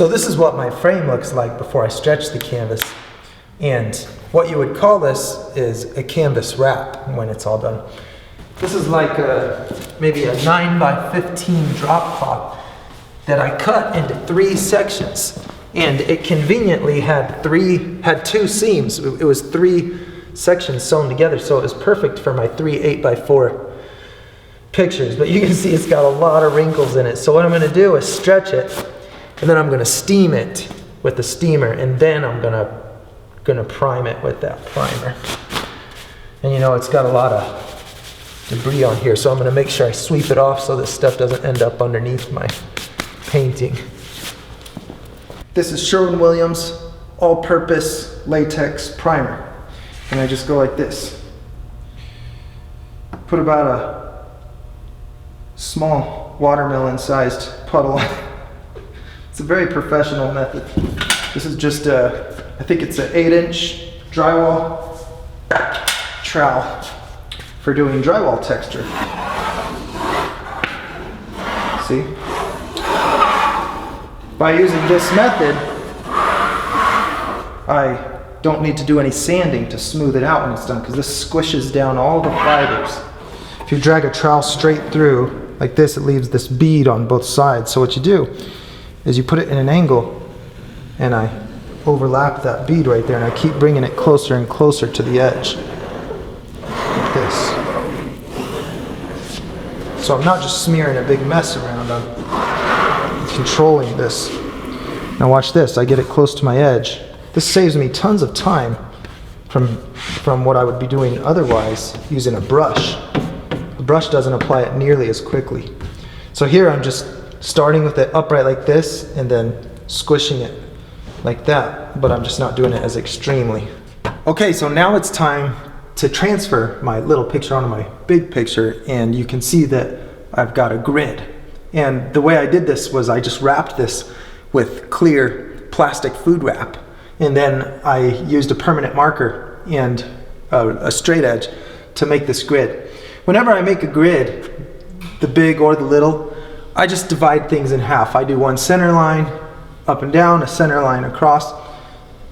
So this is what my frame looks like before I stretch the canvas. And what you would call this is a canvas wrap when it's all done. This is like maybe a 9x15 drop cloth that I cut into 3 sections. And it conveniently had 2 seams. It was 3 sections sewn together, so it was perfect for my 3 8x4 pictures. But you can see it's got a lot of wrinkles in it. So what I'm going to do is stretch it, and then I'm going to steam it with the steamer, and then I'm going to prime it with that primer. And you know, it's got a lot of debris on here, so I'm going to make sure I sweep it off so this stuff doesn't end up underneath my painting. This is Sherwin-Williams all-purpose latex primer. And I just go like this. Put about a small watermelon-sized puddle on it. It's a very professional method. This is just I think it's an 8-inch drywall trowel for doing drywall texture. See? By using this method, I don't need to do any sanding to smooth it out when it's done, because this squishes down all the fibers. If you drag a trowel straight through like this, it leaves this bead on both sides. So what you do is you put it in an angle, and I overlap that bead right there, and I keep bringing it closer and closer to the edge, like this. So I'm not just smearing a big mess around, I'm controlling this. Now watch this, I get it close to my edge. This saves me tons of time from what I would be doing otherwise using a brush. The brush doesn't apply it nearly as quickly. So here I'm just starting with it upright like this and then squishing it like that, but I'm just not doing it as extremely. Okay, so now it's time to transfer my little picture onto my big picture, and you can see that I've got a grid. And the way I did this was I just wrapped this with clear plastic food wrap, and then I used a permanent marker and a straight edge to make this grid. Whenever I make a grid, the big or the little, I just divide things in half. I do one center line up and down, a center line across,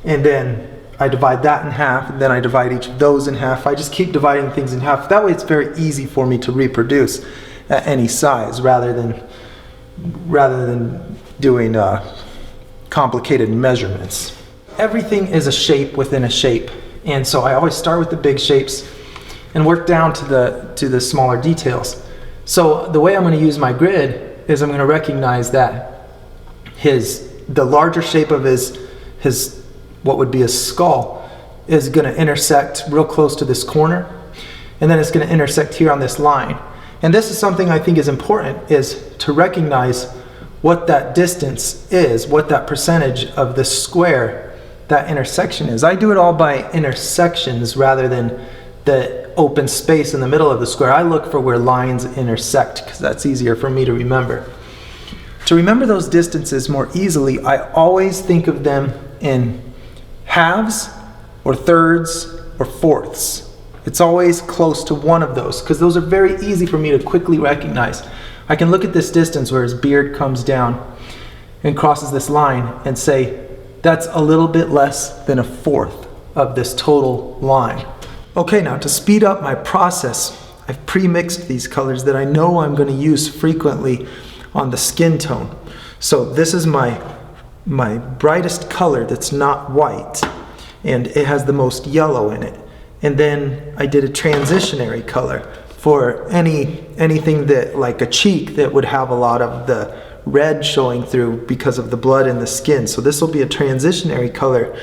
and then I divide that in half, and then I divide each of those in half. I just keep dividing things in half. That way it's very easy for me to reproduce at any size rather than doing complicated measurements. Everything is a shape within a shape, and so I always start with the big shapes and work down to the smaller details. So the way I'm going to use my grid is I'm going to recognize that the larger shape of his what would be a skull is going to intersect real close to this corner, and then it's going to intersect here on this line. And this is something I think is important, is to recognize what that distance is, what that percentage of the square that intersection is. I do it all by intersections rather than the open space in the middle of the square. I look for where lines intersect because that's easier for me to remember. To remember those distances more easily, I always think of them in halves or thirds or fourths. It's always close to one of those because those are very easy for me to quickly recognize. I can look at this distance where his beard comes down and crosses this line and say, that's a little bit less than a fourth of this total line. Okay, now to speed up my process, I've pre-mixed these colors that I know I'm going to use frequently on the skin tone. So this is my brightest color that's not white, and it has the most yellow in it. And then I did a transitionary color for anything that, like a cheek, that would have a lot of the red showing through because of the blood in the skin. So this will be a transitionary color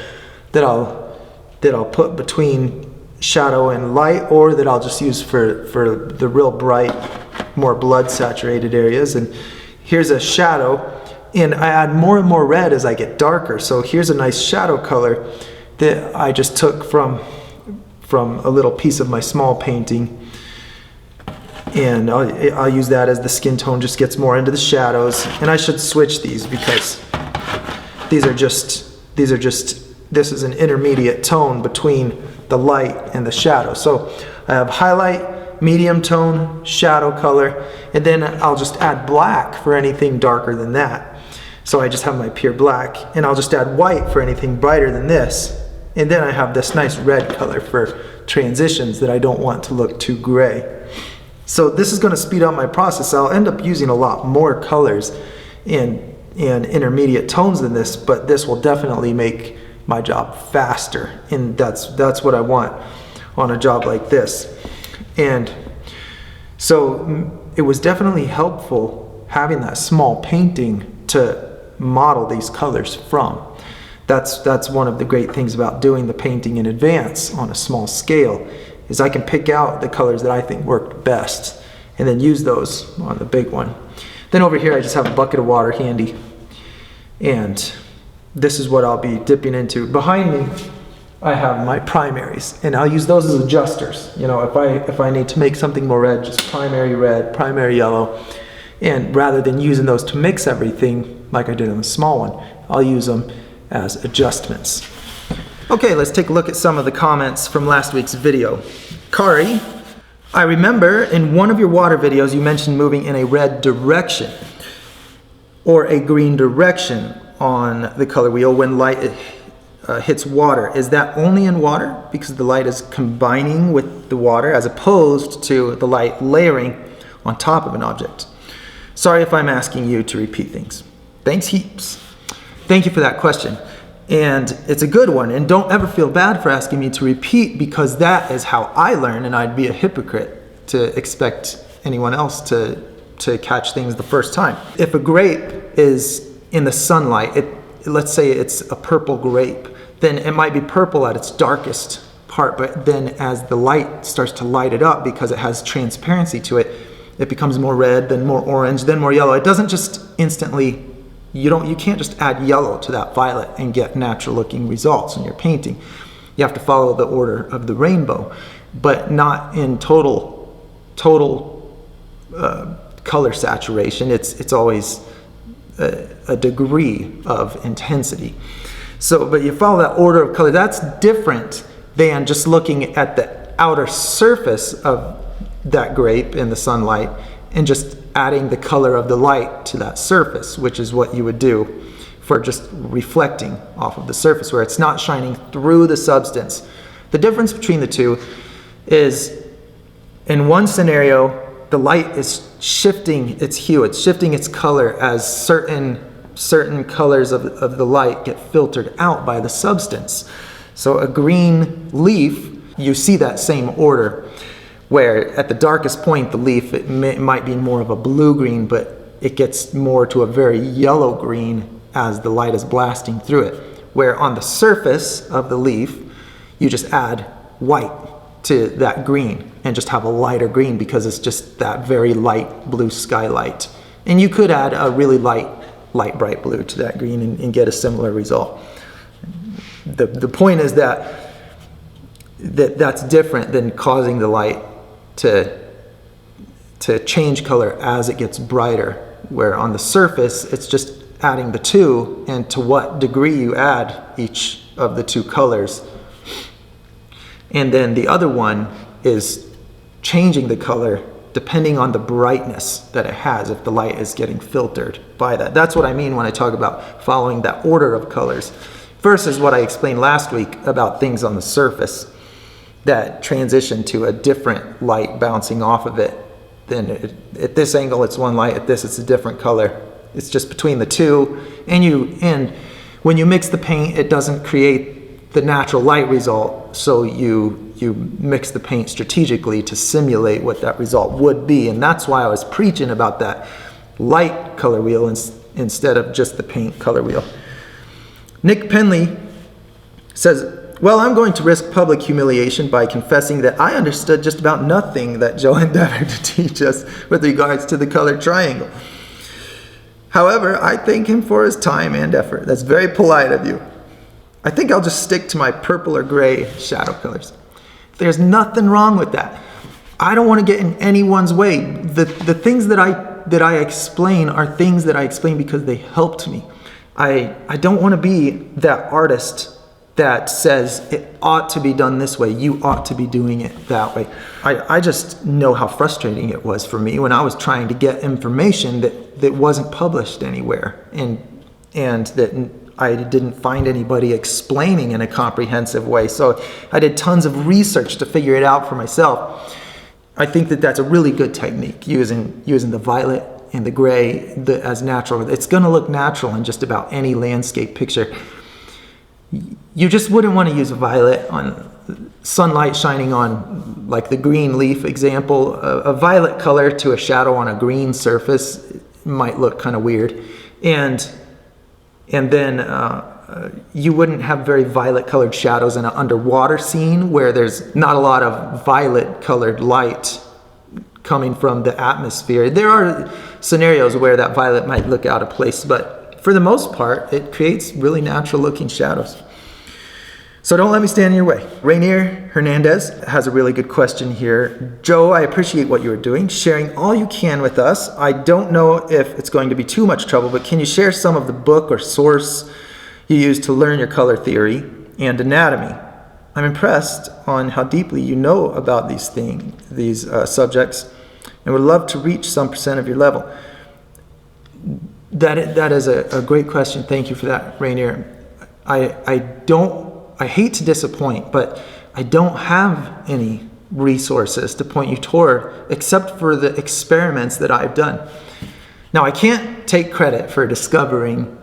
that I'll put between shadow and light, or that I'll just use for the real bright, more blood saturated areas. And here's a shadow, and I add more and more red as I get darker. So here's a nice shadow color that I just took from a little piece of my small painting, and I'll use that as the skin tone just gets more into the shadows. And I should switch these because this is an intermediate tone between the light and the shadow. So I have highlight, medium tone, shadow color, and then I'll just add black for anything darker than that. So I just have my pure black, and I'll just add white for anything brighter than this. And then I have this nice red color for transitions that I don't want to look too gray. So this is going to speed up my process. I'll end up using a lot more colors and intermediate tones than this, but this will definitely make my job faster, and that's what I want on a job like this. And so it was definitely helpful having that small painting to model these colors from. That's one of the great things about doing the painting in advance on a small scale, is I can pick out the colors that I think worked best and then use those on the big one. Then over here I just have a bucket of water handy, and this is what I'll be dipping into. Behind me I have my primaries, and I'll use those as adjusters. You know, if I need to make something more red, just primary red, primary yellow, and rather than using those to mix everything like I did on the small one, I'll use them as adjustments. Okay, let's take a look at some of the comments from last week's video. Kari, I remember in one of your water videos you mentioned moving in a red direction or a green direction on the color wheel when light hits water. Is that only in water because the light is combining with the water as opposed to the light layering on top of an object? Sorry if I'm asking you to repeat things. Thanks heaps. Thank you for that question. And it's a good one, and don't ever feel bad for asking me to repeat, because that is how I learn, and I'd be a hypocrite to expect anyone else to catch things the first time. If a grape is in the sunlight, let's say it's a purple grape, then it might be purple at its darkest part, but then as the light starts to light it up, because it has transparency to it, it becomes more red, then more orange, then more yellow. It doesn't just instantly, you can't just add yellow to that violet and get natural looking results in your painting. You have to follow the order of the rainbow, but not in total color saturation. It's always a degree of intensity. So, but you follow that order of color. That's different than just looking at the outer surface of that grape in the sunlight and just adding the color of the light to that surface, which is what you would do for just reflecting off of the surface where it's not shining through the substance. The difference between the two is, in one scenario, the light is shifting its hue, it's shifting its color as certain colors of the light get filtered out by the substance. So a green leaf, you see that same order, where at the darkest point the leaf, it might be more of a blue-green, but it gets more to a very yellow-green as the light is blasting through it. Where on the surface of the leaf, you just add white to that green and just have a lighter green because it's just that very light blue skylight. And you could add a really light bright blue to that green and get a similar result. The point is that's different than causing the light to change color as it gets brighter, where on the surface it's just adding the two, and to what degree you add each of the two colors. And then the other one is changing the color depending on the brightness that it has, if the light is getting filtered by that. That's what I mean when I talk about following that order of colors versus what I explained last week about things on the surface that transition to a different light bouncing off of it. Then at this angle it's one light, at this it's a different color. It's just between the two, and when you mix the paint, it doesn't create the natural light result, so you mix the paint strategically to simulate what that result would be. And that's why I was preaching about that light color wheel instead of just the paint color wheel. Nick Penley says, well, I'm going to risk public humiliation by confessing that I understood just about nothing that Joe endeavored to teach us with regards to the color triangle. However, I thank him for his time and effort. That's very polite of you. I think I'll just stick to my purple or gray shadow colors. There's nothing wrong with that. I don't want to get in anyone's way. The things that I explain are things that I explain because they helped me. I don't want to be that artist that says it ought to be done this way, you ought to be doing it that way. I just know how frustrating it was for me when I was trying to get information that wasn't published anywhere. And and that I didn't find anybody explaining in a comprehensive way. So I did tons of research to figure it out for myself. I think that that's a really good technique, using the violet and the gray as natural. It's going to look natural in just about any landscape picture. You just wouldn't want to use a violet on sunlight shining on, like the green leaf example. A violet color to a shadow on a green surface might look kind of weird. And then you wouldn't have very violet colored shadows in an underwater scene where there's not a lot of violet colored light coming from the atmosphere. There are scenarios where that violet might look out of place, but for the most part, it creates really natural looking shadows. So don't let me stand in your way. Rainier Hernandez has a really good question here. Joe, I appreciate what you are doing, sharing all you can with us. I don't know if it's going to be too much trouble, but can you share some of the book or source you used to learn your color theory and anatomy? I'm impressed on how deeply you know about these subjects, and would love to reach some percent of your level. That is a great question. Thank you for that, Rainier. I hate to disappoint, but I don't have any resources to point you toward except for the experiments that I've done. Now, I can't take credit for discovering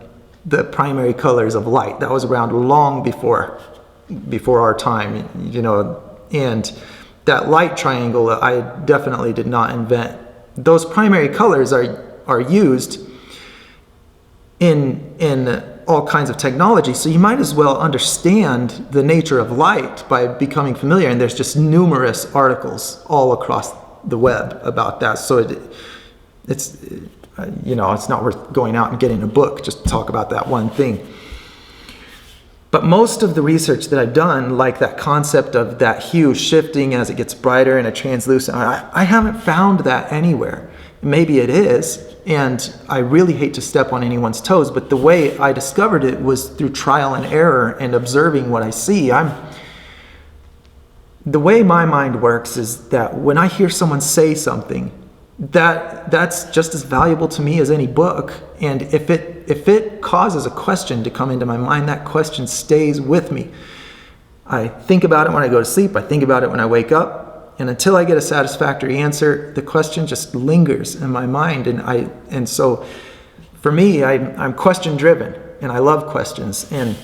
the primary colors of light. That was around long before our time, and that light triangle I definitely did not invent. Those primary colors are used in all kinds of technology, so you might as well understand the nature of light by becoming familiar, and there's just numerous articles all across the web about that. So it's not worth going out and getting a book just to talk about that one thing. But most of the research that I've done, like that concept of that hue shifting as it gets brighter in a translucent, I haven't found that anywhere. Maybe it is, and I really hate to step on anyone's toes, but the way I discovered it was through trial and error and observing what I see. The way my mind works is that when I hear someone say something, that's just as valuable to me as any book. And if it causes a question to come into my mind, that question stays with me. I think about it when I go to sleep. I think about it when I wake up. And until I get a satisfactory answer, the question just lingers in my mind. And so for me, I'm question driven, and I love questions, and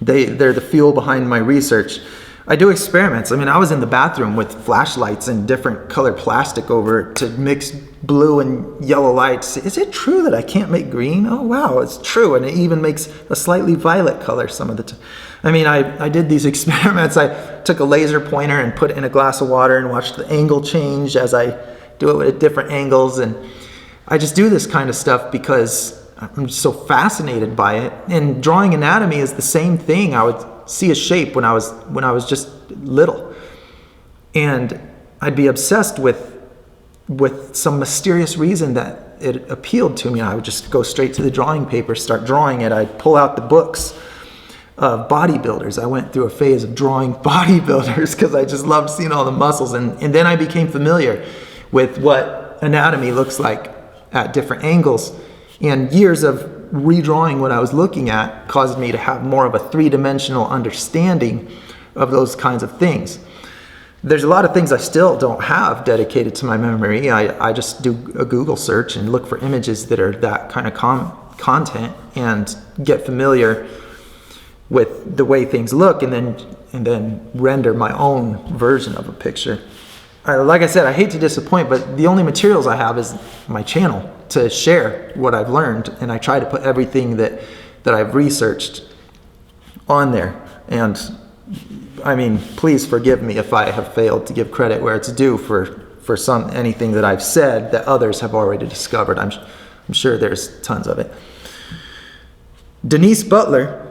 they're the fuel behind my research. I do experiments. I was in the bathroom with flashlights and different colored plastic over it to mix blue and yellow lights. Is it true that I can't make green? Oh wow, it's true. And it even makes a slightly violet color some of the time. I did these experiments. I took a laser pointer and put it in a glass of water and watched the angle change as I do it at different angles. And I just do this kind of stuff because I'm just so fascinated by it. And drawing anatomy is the same thing. I would see a shape when I was just little, and I'd be obsessed with some mysterious reason that it appealed to me. I would just go straight to the drawing paper, start drawing it. I'd pull out the books of bodybuilders. I went through a phase of drawing bodybuilders because I just loved seeing all the muscles, and then I became familiar with what anatomy looks like at different angles, and years of redrawing what I was looking at caused me to have more of a three-dimensional understanding of those kinds of things. There's a lot of things I still don't have dedicated to my memory. I just do a Google search and look for images that are that kind of content and get familiar with the way things look, and then render my own version of a picture. Like I said, I hate to disappoint, but the only materials I have is my channel to share what I've learned, and I try to put everything that I've researched on there. And please forgive me if I have failed to give credit where it's due for anything that I've said that others have already discovered. I'm sure there's tons of it. Denise Butler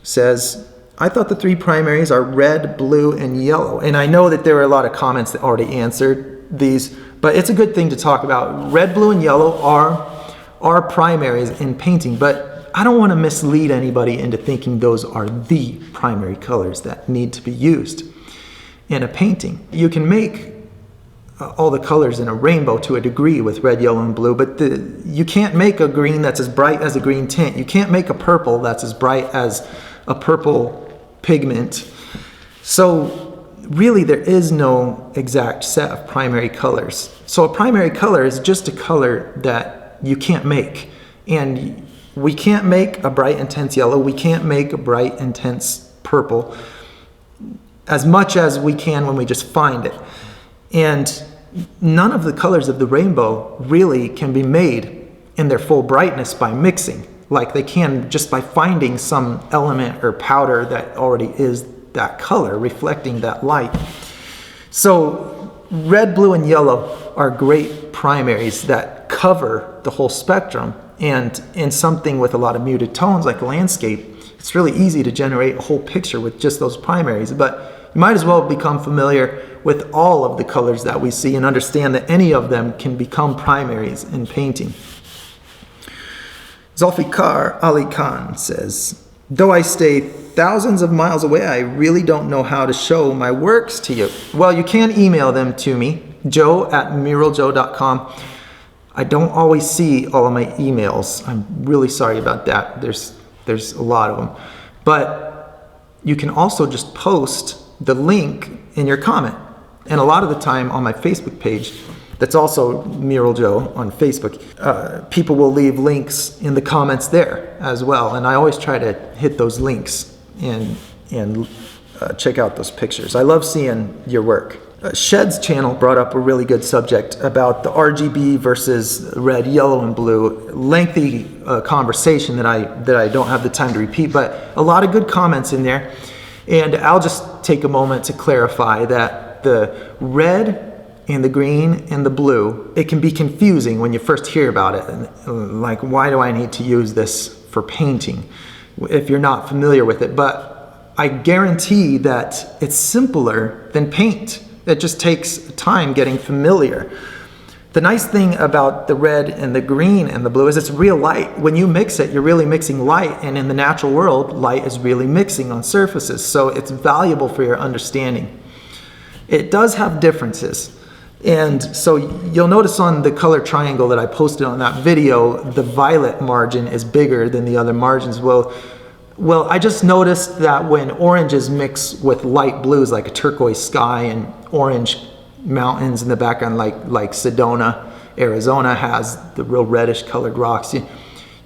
says, I thought the three primaries are red, blue, and yellow. And I know that there were a lot of comments that already answered these, but it's a good thing to talk about. Red, blue, and yellow are primaries in painting, but I don't want to mislead anybody into thinking those are the primary colors that need to be used in a painting. You can make all the colors in a rainbow to a degree with red, yellow, and blue, but you can't make a green that's as bright as a green tint. You can't make a purple that's as bright as a purple pigment. So really there is no exact set of primary colors. So a primary color is just a color that you can't make. And we can't make a bright intense yellow, we can't make a bright intense purple as much as we can when we just find it. And none of the colors of the rainbow really can be made in their full brightness by mixing, like they can just by finding some element or powder that already is that color, reflecting that light. So red, blue, and yellow are great primaries that cover the whole spectrum. And in something with a lot of muted tones like landscape, it's really easy to generate a whole picture with just those primaries. But you might as well become familiar with all of the colors that we see and understand that any of them can become primaries in painting. Zulfikar Ali Khan says, though I stay thousands of miles away, I really don't know how to show my works to you. Well, you can email them to me, joe@muraljoe.com. I don't always see all of my emails. I'm really sorry about that. There's a lot of them. But you can also just post the link in your comment. And a lot of the time on my Facebook page, that's also Mural Joe on Facebook, people will leave links in the comments there as well. And I always try to hit those links and check out those pictures. I love seeing your work. Shed's channel brought up a really good subject about the RGB versus red, yellow, and blue. Lengthy conversation that I don't have the time to repeat, but a lot of good comments in there. And I'll just take a moment to clarify that the red and the green and the blue, it can be confusing when you first hear about it. And like, why do I need to use this for painting if you're not familiar with it? But I guarantee that it's simpler than paint. It just takes time getting familiar. The nice thing about the red and the green and the blue is it's real light. When you mix it, you're really mixing light, and in the natural world, light is really mixing on surfaces, so it's valuable for your understanding. It does have differences, and so you'll notice on the color triangle that I posted on that video, the violet margin is bigger than the other margins. Well, I just noticed that when oranges mix with light blues, like a turquoise sky and orange mountains in the background, like Sedona, Arizona has the real reddish colored rocks,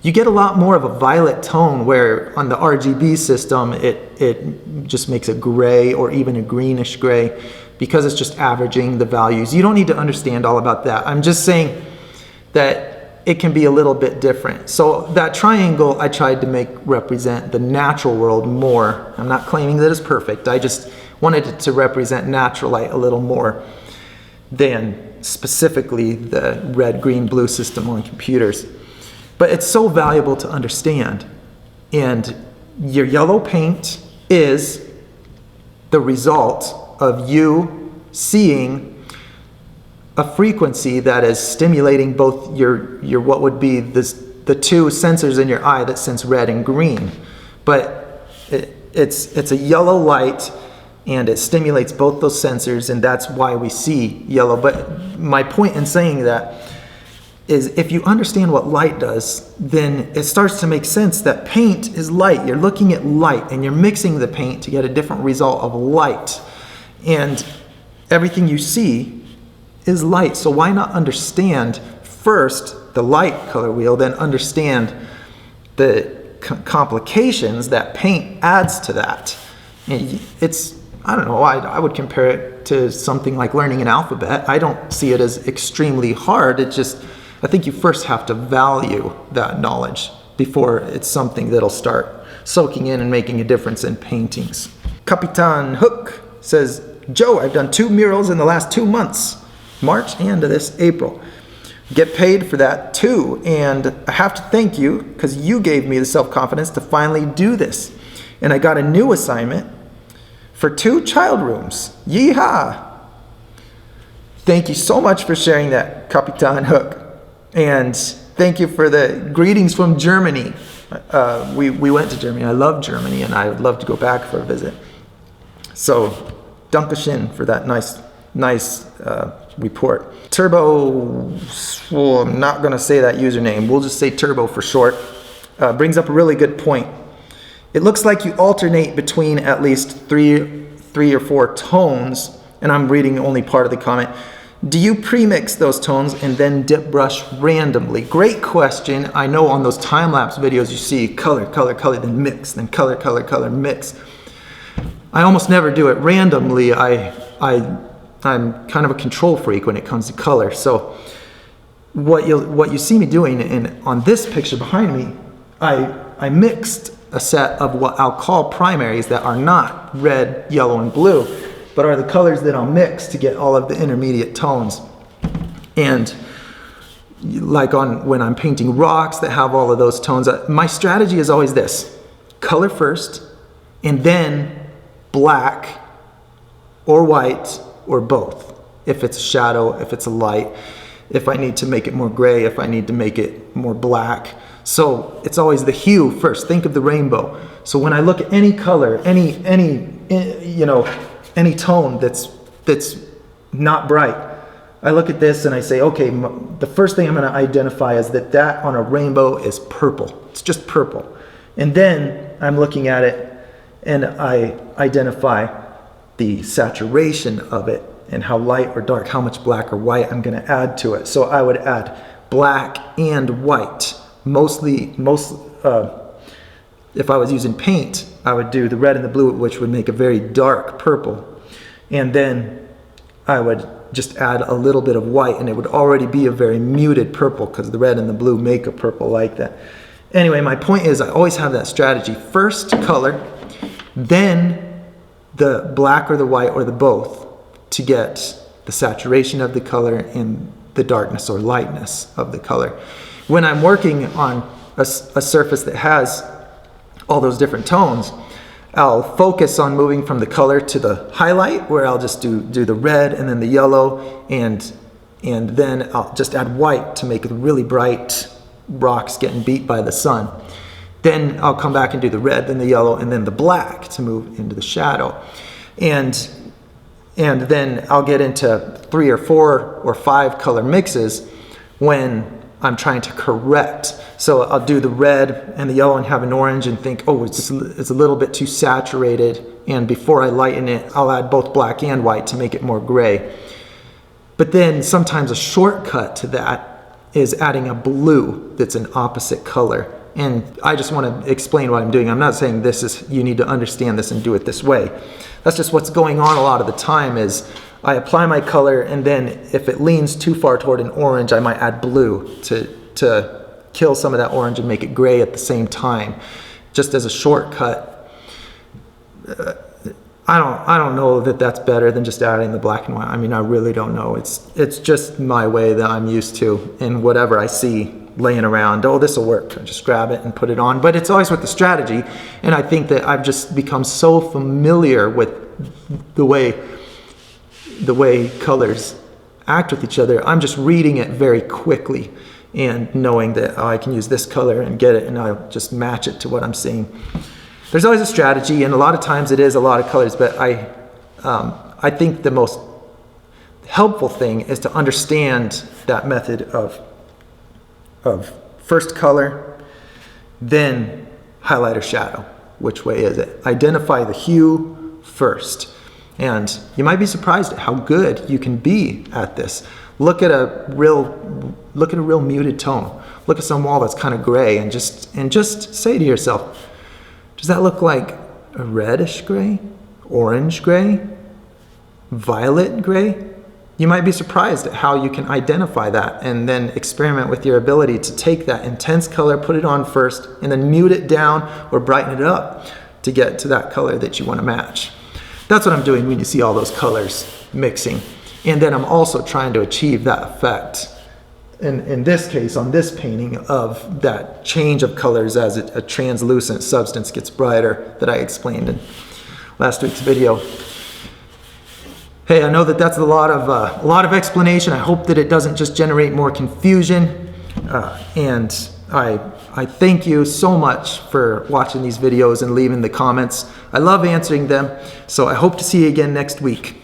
you get a lot more of a violet tone, where on the RGB system, it just makes a gray or even a greenish gray because it's just averaging the values. You don't need to understand all about that. I'm just saying that it can be a little bit different. So that triangle I tried to represent the natural world more. I'm not claiming that it's perfect. I just wanted it to represent natural light a little more than specifically the red, green, blue system on computers. But it's so valuable to understand. And your yellow paint is the result of you seeing a frequency that is stimulating both your what would be the two sensors in your eye that sense red and green. But it's a yellow light, and it stimulates both those sensors, and that's why we see yellow. But my point in saying that is, if you understand what light does, then it starts to make sense that paint is light. You're looking at light, and you're mixing the paint to get a different result of light. And everything you see is light. So why not understand first the light color wheel, then understand the complications that paint adds to that? It's, I don't know, I would compare it to something like learning an alphabet. I don't see it as extremely hard. It just, I think you first have to value that knowledge before it's something that'll start soaking in and making a difference in paintings. Capitan Hook says, Joe, I've done 2 murals in the last 2 months, March and this April. Get paid for that too, and I have to thank you because you gave me the self-confidence to finally do this. And I got a new assignment for 2 child rooms. Yeehaw! Thank you so much for sharing that, Capitan Hook. And thank you for the greetings from Germany. We went to Germany. I love Germany, and I would love to go back for a visit. So, Dankeschön for that nice nice report. Turbo, well, I'm not gonna say that username. We'll just say Turbo for short. Brings up a really good point. It looks like you alternate between at least three or four tones, and I'm reading only part of the comment. Do you pre-mix those tones and then dip brush randomly? Great question. I know on those time-lapse videos you see color, color, color, then mix, then color, color, color, mix. I almost never do it randomly. I'm kind of a control freak when it comes to color. So what you see me doing, and on this picture behind me, I mixed a set of what I'll call primaries that are not red, yellow, and blue, but are the colors that I'll mix to get all of the intermediate tones. And like when I'm painting rocks that have all of those tones, my strategy is always this: color first, and then black or white or both. If it's a shadow, if it's a light, if I need to make it more gray, if I need to make it more black. So it's always the hue first. Think of the rainbow. So when I look at any color, any tone that's not bright, I look at this and I say, okay, the first thing I'm going to identify is that on a rainbow is purple. It's just purple. And then I'm looking at it and I identify the saturation of it and how light or dark, how much black or white I'm going to add to it. So I would add black and white. If I was using paint, I would do the red and the blue, which would make a very dark purple. And then I would just add a little bit of white, and it would already be a very muted purple because the red and the blue make a purple like that. Anyway, my point is I always have that strategy. First color, then the black or the white or the both to get the saturation of the color and the darkness or lightness of the color. When I'm working on a surface that has all those different tones, I'll focus on moving from the color to the highlight, where I'll just do the red and then the yellow, and then I'll just add white to make the really bright rocks getting beat by the sun. Then I'll come back and do the red, then the yellow, and then the black to move into the shadow. And then I'll get into 3 or 4 or 5 color mixes when I'm trying to correct. So I'll do the red and the yellow and have an orange and think, oh, it's a little bit too saturated. And before I lighten it, I'll add both black and white to make it more gray. But then sometimes a shortcut to that is adding a blue that's an opposite color. And I just want to explain what I'm doing. I'm not saying you need to understand this and do it this way. That's just what's going on a lot of the time is I apply my color, and then if it leans too far toward an orange, I might add blue to kill some of that orange and make it gray at the same time, just as a shortcut. I don't know that that's better than just adding the black and white. I mean, I really don't know. It's just my way that I'm used to, and whatever I see laying around, oh, this will work, I just grab it and put it on. But it's always with the strategy, and I think that I've just become so familiar with the way colors act with each other. I'm just reading it very quickly and knowing that I can use this color and get it, and I'll just match it to what I'm seeing. There's always a strategy, and a lot of times it is a lot of colors, but I think the most helpful thing is to understand that method of first color, then highlight or shadow. Which way is it? Identify the hue first. And you might be surprised at how good you can be at this. Look at a real muted tone. Look at some wall that's kind of gray, and just say to yourself, does that look like a reddish gray, orange gray, violet gray? You might be surprised at how you can identify that, and then experiment with your ability to take that intense color, put it on first, and then mute it down or brighten it up to get to that color that you want to match. That's what I'm doing when you see all those colors mixing. And then I'm also trying to achieve that effect, in this case, on this painting, of that change of colors as a translucent substance gets brighter that I explained in last week's video. Hey, I know that that's a lot of explanation. I hope that it doesn't just generate more confusion. And I thank you so much for watching these videos and leaving the comments. I love answering them. So I hope to see you again next week.